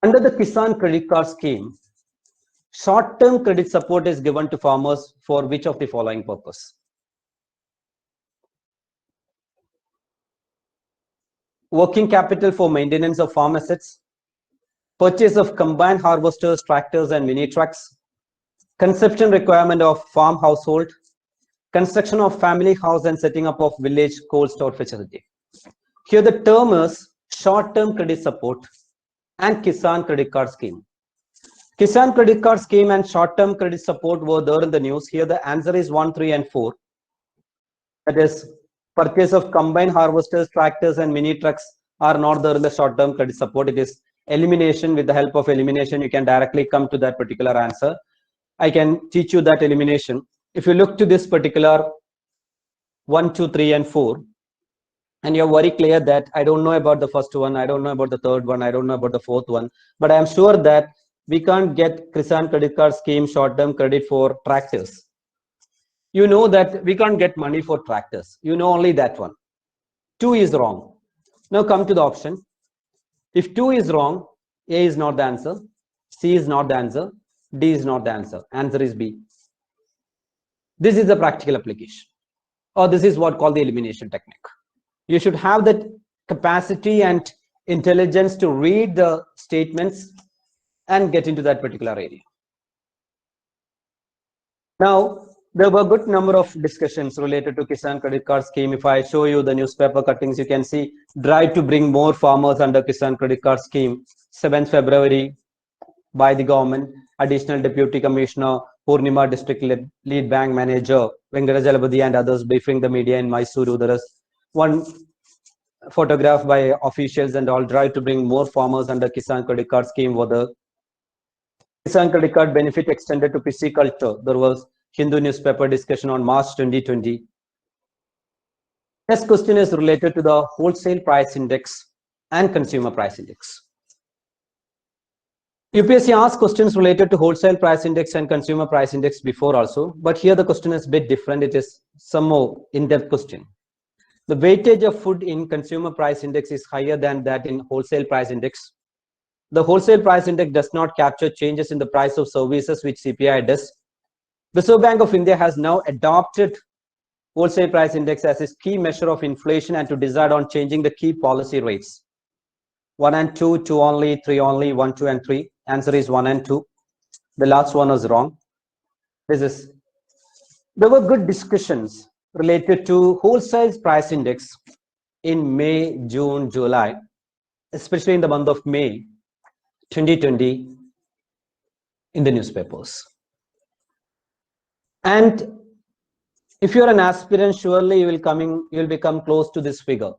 Under the Kisan Credit Card Scheme, short-term credit support is given to farmers for which of the following purpose? Working capital for maintenance of farm assets, purchase of combined harvesters, tractors, and mini trucks, consumption requirement of farm household, construction of family house, and setting up of village cold store facility. Here the term is short-term credit support and Kisan Credit Card Scheme. Kisan Credit Card Scheme and short-term credit support were there in the news. Here the answer is 1, 3, and 4. That is, purchase of combined harvesters, tractors, and mini trucks are not there in the short-term credit support. It is elimination. With the help of elimination, you can directly come to that particular answer. I can teach you that elimination. If you look to this particular 1, 2, 3, and 4, and you're very clear that I don't know about the first one, I don't know about the third one, I don't know about the fourth one, but I am sure that we can't get Kisan Credit Card Scheme short-term credit for tractors. You know that we can't get money for tractors. You know only that one. 2 is wrong. Now come to the option. If 2 is wrong, A is not the answer, C is not the answer, D is not the answer. Answer is B. This is the practical application, or this is what called the elimination technique. You should have that capacity and intelligence to read the statements and get into that particular area. Now, there were a good number of discussions related to Kisan Credit Card Scheme. If I show you the newspaper cuttings, you can see drive to bring more farmers under Kisan Credit Card Scheme. 7th February by the government, Additional Deputy Commissioner, Purnima District Lead Bank Manager, Venkatajalapati and others briefing the media in Mysuru. There is one photograph by officials and all, drive to bring more farmers under Kisan Credit Card Scheme. For the Kisan Credit Card benefit extended to pisciculture. There was Hindu newspaper discussion on March 2020. Next question is related to the wholesale price index and consumer price index. UPSC asked questions related to wholesale price index and consumer price index before also, but here the question is a bit different. It is some more in-depth question. The weightage of food in consumer price index is higher than that in wholesale price index. The wholesale price index does not capture changes in the price of services, which CPI does. Reserve Bank of India has now adopted wholesale price index as its key measure of inflation and to decide on changing the key policy rates. 1 and 2, 2 only, 3 only, 1, 2, and 3. Answer is 1 and 2. The last one was wrong. There were good discussions related to wholesale price index in May, June, July, especially in the month of May 2020 in the newspapers. And if you're an aspirant, surely you will become close to this figure.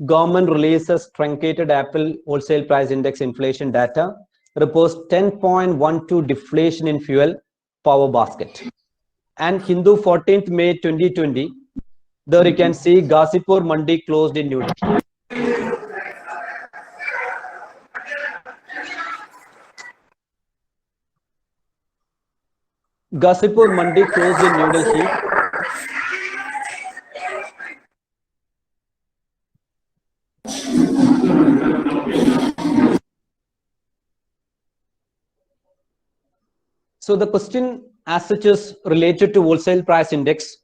Government releases truncated April wholesale price index inflation data, reports 10.12 deflation in fuel power basket. And Hindu 14th May 2020, there you can see Ghazipur Mandi closed in New Delhi. Ghazipur Mandi closed in New Delhi. So the question as such is related to wholesale price index.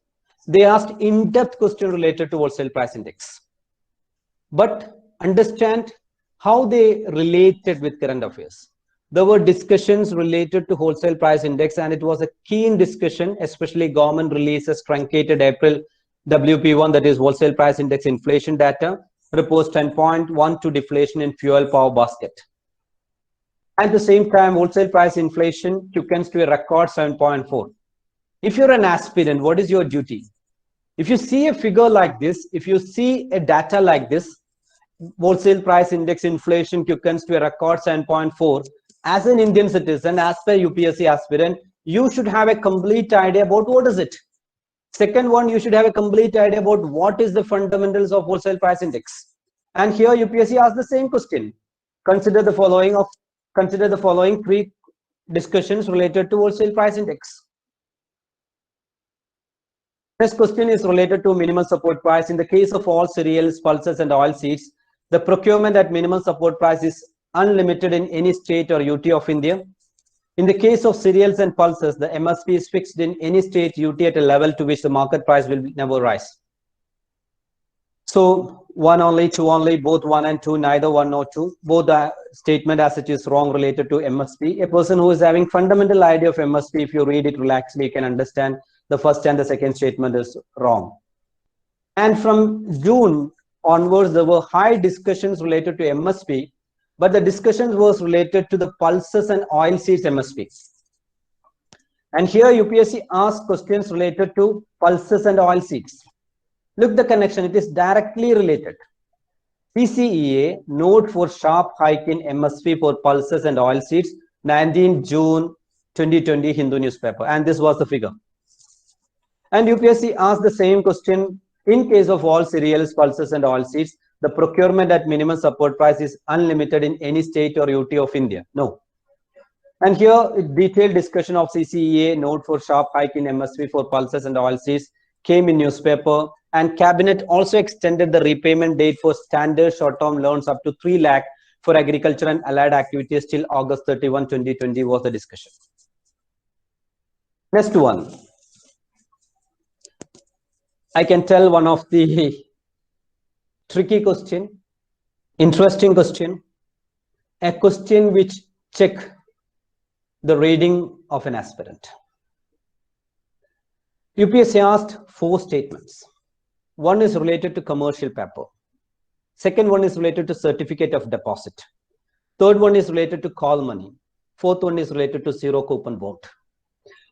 They asked in-depth question related to wholesale price index. But understand how they related with current affairs. There were discussions related to wholesale price index, and it was a keen discussion, especially government releases truncated April WP1, that is wholesale price index inflation data, reports 10.12 deflation in fuel power basket. At the same time, wholesale price inflation quickens to a record 7.4. If you're an aspirant, what is your duty? If you see a figure like this, if you see a data like this, wholesale price index inflation quickens to a record 7.4, as an Indian citizen, as per UPSC aspirant, you should have a complete idea about what is it. Second one, you should have a complete idea about what is the fundamentals of wholesale price index. And here UPSC asks the same question. Consider the following 3 discussions related to wholesale price index. Next question is related to minimum support price. In the case of all cereals, pulses, and oil seeds, the procurement at minimum support price is unlimited in any state or UT of India. In the case of cereals and pulses, the MSP is fixed in any state UT at a level to which the market price will never rise. So one only, two only, both one and two, neither one nor two. Both the statement as it is wrong related to MSP. A person who is having fundamental idea of MSP, if you read it relaxedly, you can understand the first and the second statement is wrong. And from June onwards, there were high discussions related to MSP, but the discussions was related to the pulses and oilseeds MSP. And here UPSC asked questions related to pulses and oilseeds. Look the connection, it is directly related. CCEA note for sharp hike in MSP for pulses and oilseeds, 19 June 2020 Hindu newspaper, and this was the figure. And UPSC asked the same question in case of all cereals, pulses and oilseeds. The procurement at minimum support price is unlimited in any state or UT of India. No. And here detailed discussion of CCEA note for sharp hike in MSP for pulses and oilseeds came in newspaper, and cabinet also extended the repayment date for standard short-term loans up to 3 lakh for agriculture and allied activities till August 31, 2020 was the discussion. Next one. I can tell one of the tricky question, interesting question, a question which check the reading of an aspirant. UPSC asked 4 statements. One is related to commercial paper. Second one is related to certificate of deposit. Third one is related to call money. Fourth one is related to zero coupon bond.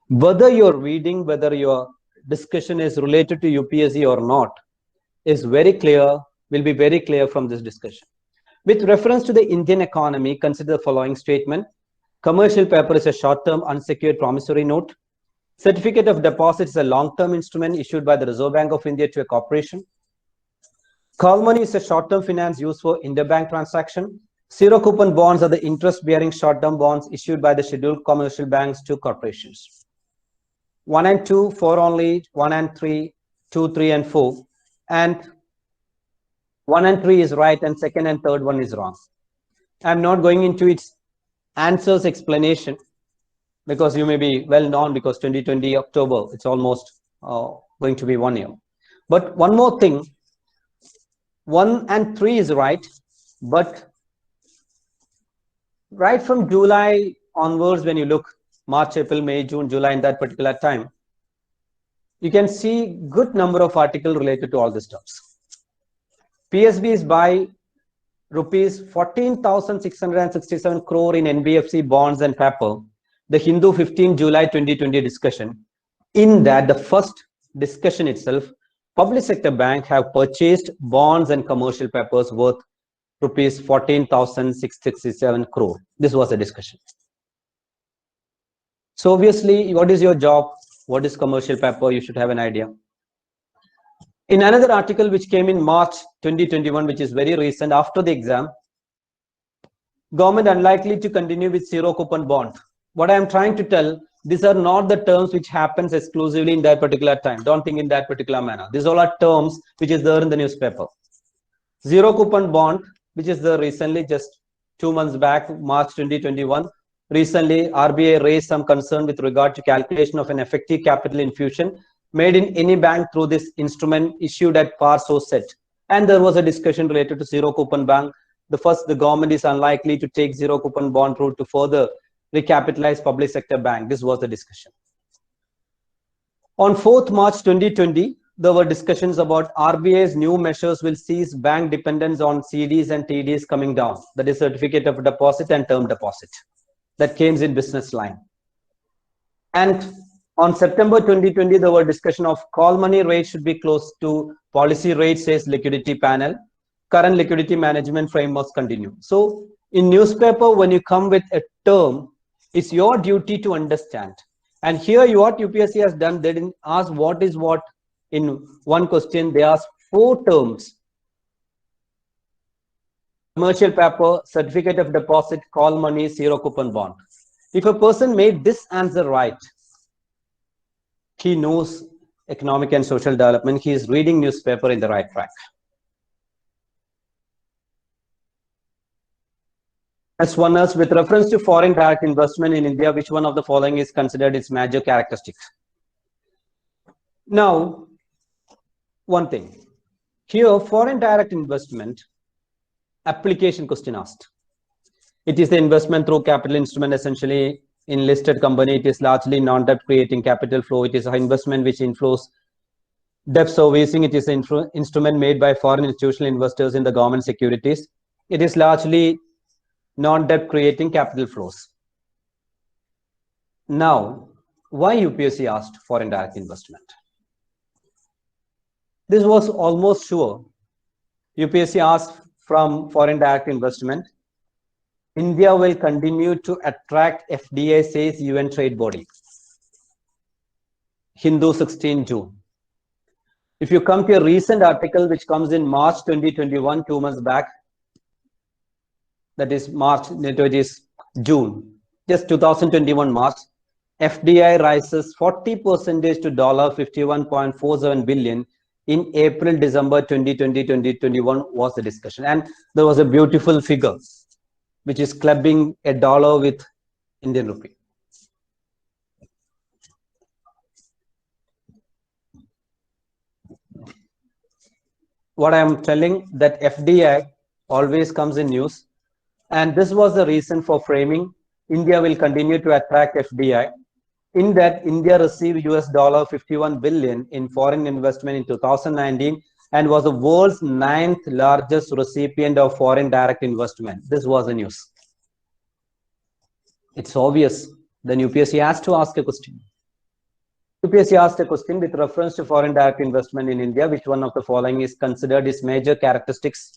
Whether you're reading, whether your discussion is related to UPSC or not, is very clear, will be very clear from this discussion. With reference to the Indian economy, consider the following statement. Commercial paper is a short-term unsecured promissory note. Certificate of deposit is a long-term instrument issued by the Reserve Bank of India to a corporation. Call money is a short-term finance used for interbank transaction. Zero coupon bonds are the interest-bearing short-term bonds issued by the scheduled commercial banks to corporations. 1 and 2, 4 only, 1 and 3, 2, 3 and 4. And 1 and 3 is right and second and third one is wrong. I'm not going into its answers explanation, because you may be well known, because 2020 October, it's almost going to be 1 year. But one more thing, 1 and 3 is right, but right from July onwards, when you look March, April, May, June, July, in that particular time, you can see good number of articles related to all these terms. PSB is by rupees 14,667 crore in NBFC bonds and paper. The Hindu 15 July 2020 discussion. In that, the first discussion itself, public sector bank have purchased bonds and commercial papers worth rupees 14,667 crore. This was a discussion. So obviously, what is your job? What is commercial paper? You should have an idea. In another article which came in March 2021, which is very recent after the exam, government unlikely to continue with zero coupon bond. What I am trying to tell, these are not the terms which happens exclusively in that particular time. Don't think in that particular manner. These all are terms which is there in the newspaper. Zero coupon bond, which is there recently, just 2 months back, March 2021. Recently, RBI raised some concern with regard to calculation of an effective capital infusion made in any bank through this instrument issued at par so set. And there was a discussion related to zero coupon bank. The government is unlikely to take zero coupon bond route to further recapitalize public sector bank. This was the discussion. On 4th March 2020, there were discussions about RBI's new measures will cease bank dependence on CDs and TDs coming down. That is certificate of deposit and term deposit. That came in business line. And on September 2020, there were discussion of call money rate should be close to policy rate, says liquidity panel. Current liquidity management frameworks continue. So in newspaper, when you come with a term, it's your duty to understand. And here what UPSC has done, they didn't ask what is what in one question. They asked 4 terms. Commercial paper, certificate of deposit, call money, zero coupon bond. If a person made this answer right, he knows economic and social development. He is reading newspaper in the right track. As one is with reference to foreign direct investment in India, which one of the following is considered its major characteristics? Now, one thing here, foreign direct investment application question asked. It is the investment through capital instrument, essentially in listed company. It is largely non-debt creating capital flow. It is an investment which inflows debt servicing. It is an instrument made by foreign institutional investors in the government securities. It is largely non-debt creating capital flows. Now, why UPSC asked foreign direct investment? This was almost sure. UPSC asked from foreign direct investment. India will continue to attract FDI, says UN trade body. Hindu 16 June. If you come to a recent article which comes in March 2021, 2 months back, that is March, it is June, just 2021 March, FDI rises 40% to $51.47 billion in April, December 2020, 2021 was the discussion. And there was a beautiful figure, which is clubbing a dollar with Indian rupee. What I am telling, that FDI always comes in news. And this was the reason for framing. India will continue to attract FDI. In that, India received $51 billion in foreign investment in 2019 and was the world's 9th largest recipient of foreign direct investment. This was the news. It's obvious. Then UPSC has to ask a question. UPSC asked a question with reference to foreign direct investment in India. Which one of the following is considered its major characteristics?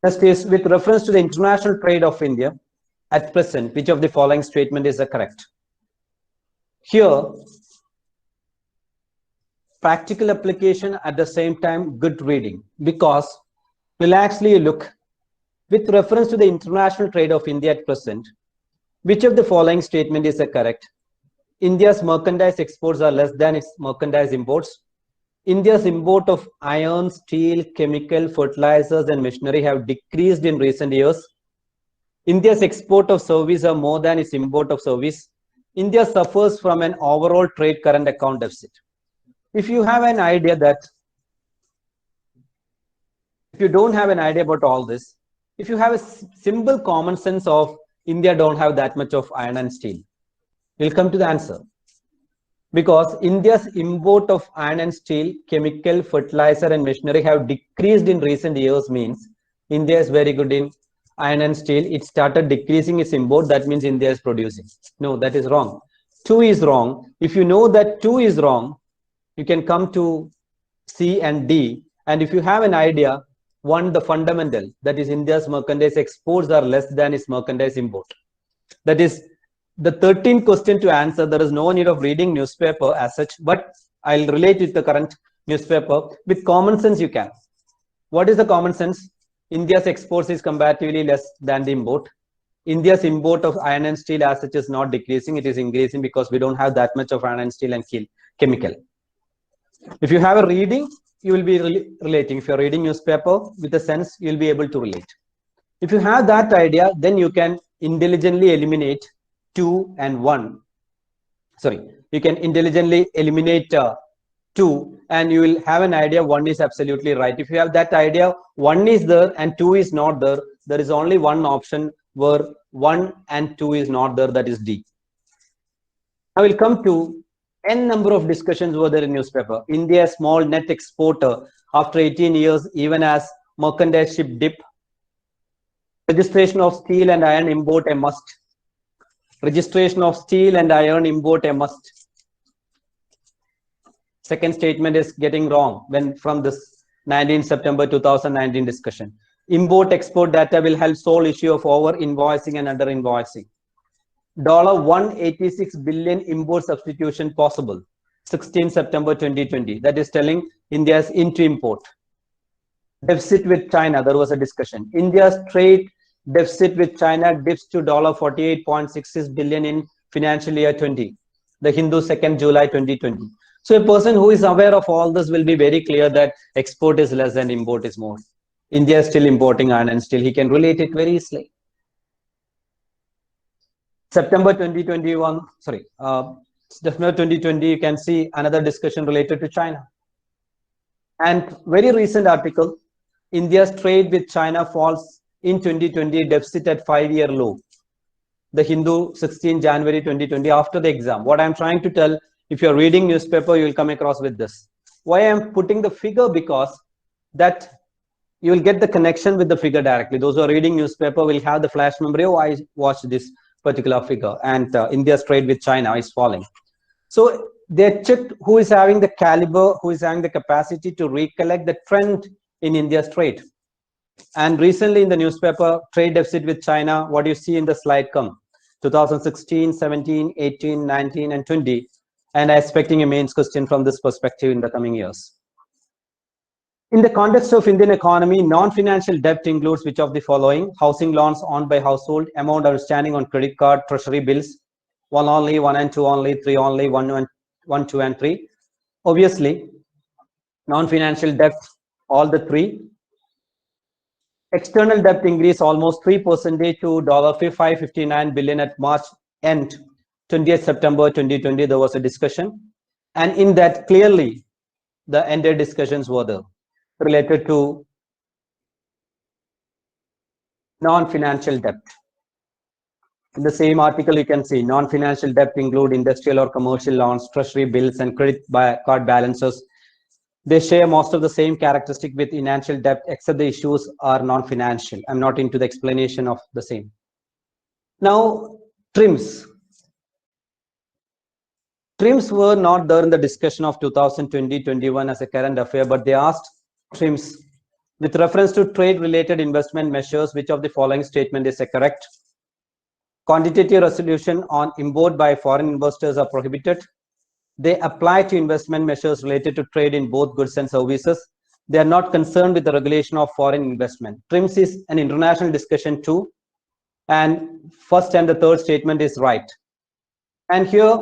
Next is with reference to the international trade of India at present, which of the following statement is correct? Here, practical application at the same time good reading, because relaxedly look with reference to the international trade of India at present, which of the following statement is correct? India's merchandise exports are less than its merchandise imports. India's import of iron, steel, chemical, fertilizers, and machinery have decreased in recent years. India's export of service are more than its import of service. India suffers from an overall trade current account deficit. If you have an idea that, if you don't have an idea about all this, if you have a simple common sense of India don't have that much of iron and steel, you'll come to the answer. Because India's import of iron and steel, chemical, fertilizer, and machinery have decreased in recent years means India is very good in iron and steel. It started decreasing its import. That means India is producing. No, that is wrong. 2 is wrong. If you know that 2 is wrong, you can come to C and D. And if you have an idea, 1, the fundamental, that is India's merchandise exports are less than its merchandise import. That is the 13th question to answer. There is no need of reading newspaper as such, but I'll relate it to the current newspaper. With common sense, you can. What is the common sense? India's exports is comparatively less than the import. India's import of iron and steel as such is not decreasing. It is increasing because we don't have that much of iron and steel and chemical. If you have a reading, you will be relating. If you're reading newspaper with a sense, you'll be able to relate. If you have that idea, then you can intelligently eliminate 2 and 1. Sorry, you can intelligently eliminate 2 and you will have an idea 1 is absolutely right. If you have that idea 1 is there and 2 is not there, there is only one option where 1 and 2 is not there, that is D. I will come to n number of discussions were there in newspaper. India, small net exporter after 18 years, even as merchandise ship dip. Registration of steel and iron import a must. Registration of steel and iron import a must. Second statement is getting wrong when from this 19 September 2019 discussion. Import export data will help solve issue of over invoicing and under invoicing. $186 billion import substitution possible. 16 September 2020. That is telling India's into import. Deficit with China, there was a discussion. India's trade deficit with China dips to $48.66 billion in financial year 20. The Hindu 2nd July 2020. So a person who is aware of all this will be very clear that export is less than import is more. India is still importing iron and steel. He can relate it very easily. September 2021, sorry, September 2020, you can see another discussion related to China. And very recent article, India's trade with China falls in 2020, deficit at 5-year low. The Hindu, 16 January 2020, after the exam. What I'm trying to tell, if you're reading newspaper, you will come across with this. Why I'm putting the figure? Because that you will get the connection with the figure directly. Those who are reading newspaper will have the flash memory. Oh, I watched this particular figure, and India's trade with China is falling. So they checked who is having the caliber, who is having the capacity to recollect the trend in India's trade. And recently in the newspaper, trade deficit with China, what you see in the slide come 2016, 17, 18, 19, and 20. And I'm expecting a mains question from this perspective in the coming years. In the context of Indian economy, non-financial debt includes which of the following? Housing loans owned by household, amount outstanding on credit card, treasury bills, one only, one and two only, three only, one, two, and three. Obviously, non-financial debt, all the three. External debt increased almost 3% to $559 billion at March end, 20th September 2020. There was a discussion, and in that clearly the ended discussions were there related to non-financial debt. In the same article, you can see non-financial debt include industrial or commercial loans, treasury bills, and credit card balances. They share most of the same characteristic with financial debt, except the issues are non-financial. I'm not into the explanation of the same. Now, TRIMS. TRIMS were not there in the discussion of 2020-21 as a current affair, but they asked TRIMS with reference to trade-related investment measures, which of the following statement is correct? Quantitative resolution on import by foreign investors are prohibited. They apply to investment measures related to trade in both goods and services. They are not concerned with the regulation of foreign investment. TRIMS is an international discussion too, and first and the third statement is right. And here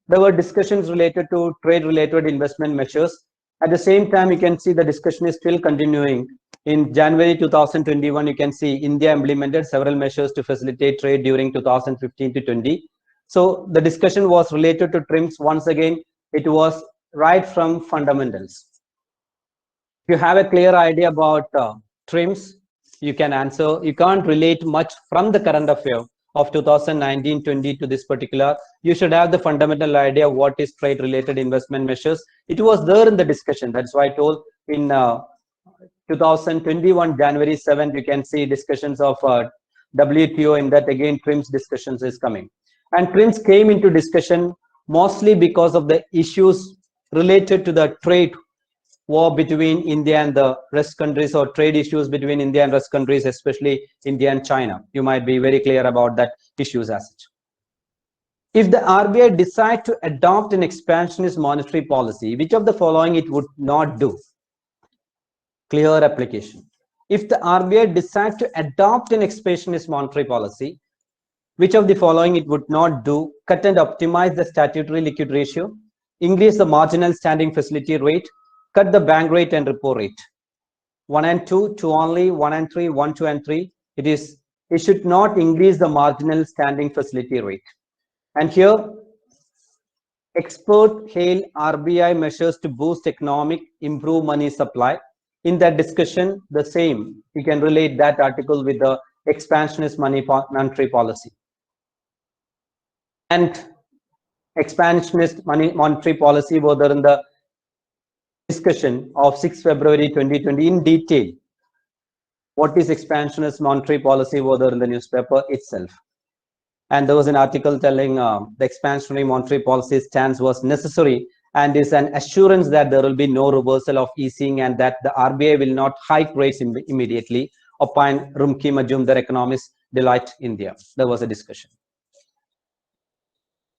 there were discussions related to trade-related investment measures. At the same time, you can see the discussion is still continuing. In January 2021, you can see India implemented several measures to facilitate trade during 2015 to 20. So the discussion was related to TRIMS. Once again, it was right from fundamentals. If you have a clear idea about TRIMS, you can answer. You can't relate much from the current affair of 2019-20 to this particular. You should have the fundamental idea of what is trade-related investment measures. It was there in the discussion. That's why I told in 2021 January 7th, you can see discussions of WTO. In that again, TRIMS discussions is coming. And TRIMS came into discussion mostly because of the issues related to the trade war between India and the rest countries, or trade issues between India and rest countries, especially India and China. You might be very clear about that issues as such. If the RBI decide to adopt an expansionist monetary policy, which of the following it would not do? Clear application. If the RBI decide to adopt an expansionist monetary policy, which of the following it would not do? Cut and optimize the statutory liquid ratio, increase the marginal standing facility rate, cut the bank rate and repo rate. 1 and 2, 2 only, 1 and 3, 1, 2 and 3. It should not increase the marginal standing facility rate. And here, expert hail RBI measures to boost economic, improve money supply. In that discussion, the same, you can relate that article with the expansionist monetary policy. And expansionist monetary policy were there in the discussion of 6 February 2020 in detail. What is expansionist monetary policy were there in the newspaper itself. And there was an article telling the expansionary monetary policy stance was necessary and is an assurance that there will be no reversal of easing and that the RBI will not hike rates immediately, opined Rumki Majumdar, economist, Deloitte India. There was a discussion.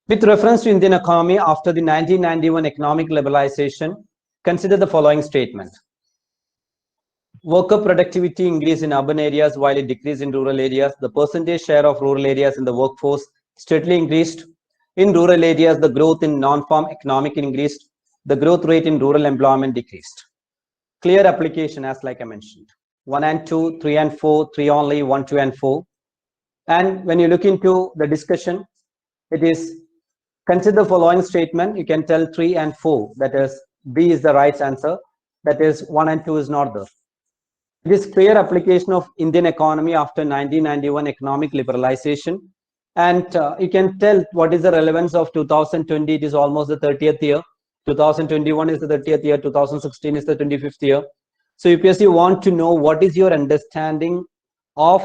With reference to Indian economy after the 1991 economic liberalization, consider the following statement. Worker productivity increased in urban areas while it decreased in rural areas. The percentage share of rural areas in the workforce steadily increased. In rural areas, the growth in non-farm economic increased. The growth rate in rural employment decreased. Clear application as like I mentioned. 1 and 2, 3 and 4, 3 only, 1, 2 and 4. And when you look into the discussion, it is consider the following statement. You can tell 3 and 4, that is B is the right answer, that is 1 and 2 is not there. It is clear application of Indian economy after 1991 economic liberalization. And you can tell what is the relevance of 2020. It is almost the 30th year. 2021 is the 30th year. 2016 is the 25th year. So UPSC want to know what is your understanding of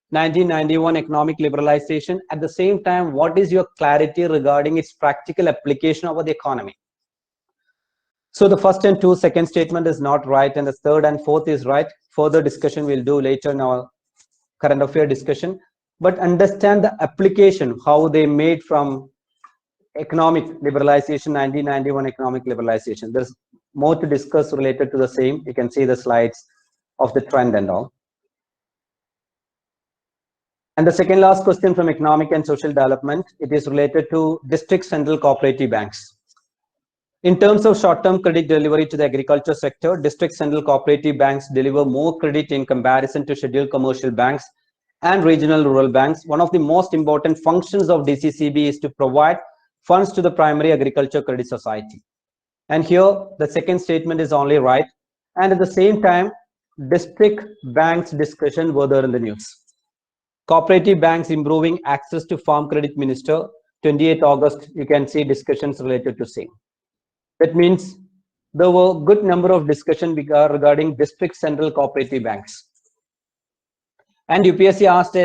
1991 economic liberalization. At the same time, what is your clarity regarding its practical application over the economy? So the first and second statement is not right, and the third and fourth is right. Further discussion we'll do later in our current affair discussion. But understand the application, how they made from economic liberalization, 1991 economic liberalization. There's more to discuss related to the same. You can see the slides of the trend and all. And the second last question from economic and social development, it is related to district central cooperative banks. In terms of short-term credit delivery to the agriculture sector, district central cooperative banks deliver more credit in comparison to scheduled commercial banks and regional rural banks. One of the most important functions of DCCB is to provide funds to the primary agriculture credit society. And here, the second statement is only right. And at the same time, district banks discussion were there in the news. Cooperative banks improving access to farm credit minister, 28 August, you can see discussions related to same. That means there were good number of discussion regarding district central cooperative banks. And UPSC asked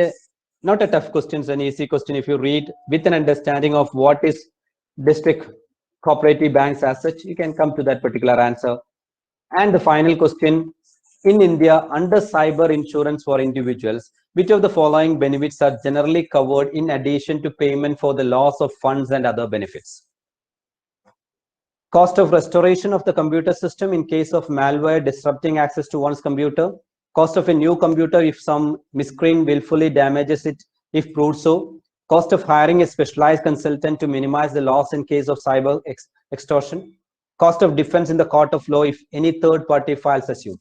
not a tough question, it's an easy question. If you read with an understanding of what is district cooperative banks as such, you can come to that particular answer. And the final question, in India, under cyber insurance for individuals, which of the following benefits are generally covered in addition to payment for the loss of funds and other benefits? Cost of restoration of the computer system in case of malware disrupting access to one's computer. Cost of a new computer if some miscreant willfully damages it if proved so. Cost of hiring a specialized consultant to minimize the loss in case of cyber extortion. Cost of defense in the court of law if any third party files a suit.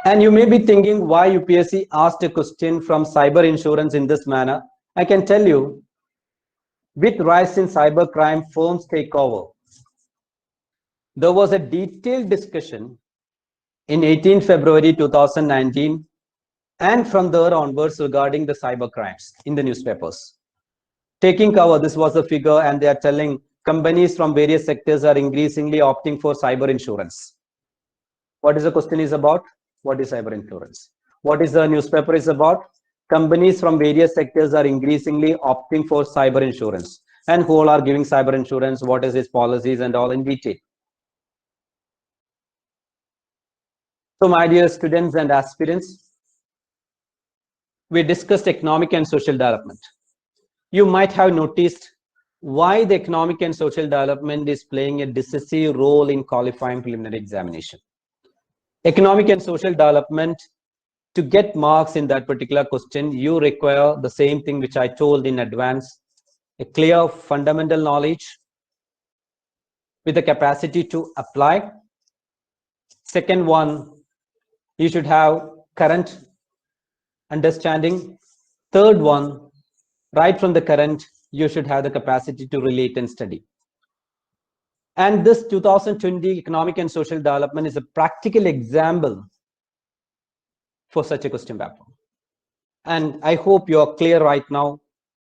And you may be thinking why UPSC asked a question from cyber insurance in this manner. I can tell you, with rise in cybercrime, firms take over. There was a detailed discussion in 18 February 2019 and from there onwards regarding the cyber crimes in the newspapers. Taking cover, this was the figure, and they are telling companies from various sectors are increasingly opting for cyber insurance. What is the question is about? What is cyber insurance? What is the newspaper is about? Companies from various sectors are increasingly opting for cyber insurance. And who all are giving cyber insurance? What is its policies and all in detail? So my dear students and aspirants, we discussed economic and social development. You might have noticed why the economic and social development is playing a decisive role in qualifying preliminary examination. Economic and social development, to get marks in that particular question, you require the same thing which I told in advance, a clear fundamental knowledge with the capacity to apply. Second one, you should have current understanding. Third one, right from the current, you should have the capacity to relate and study. And this 2020 economic and social development is a practical example for such a question paper. And I hope you are clear right now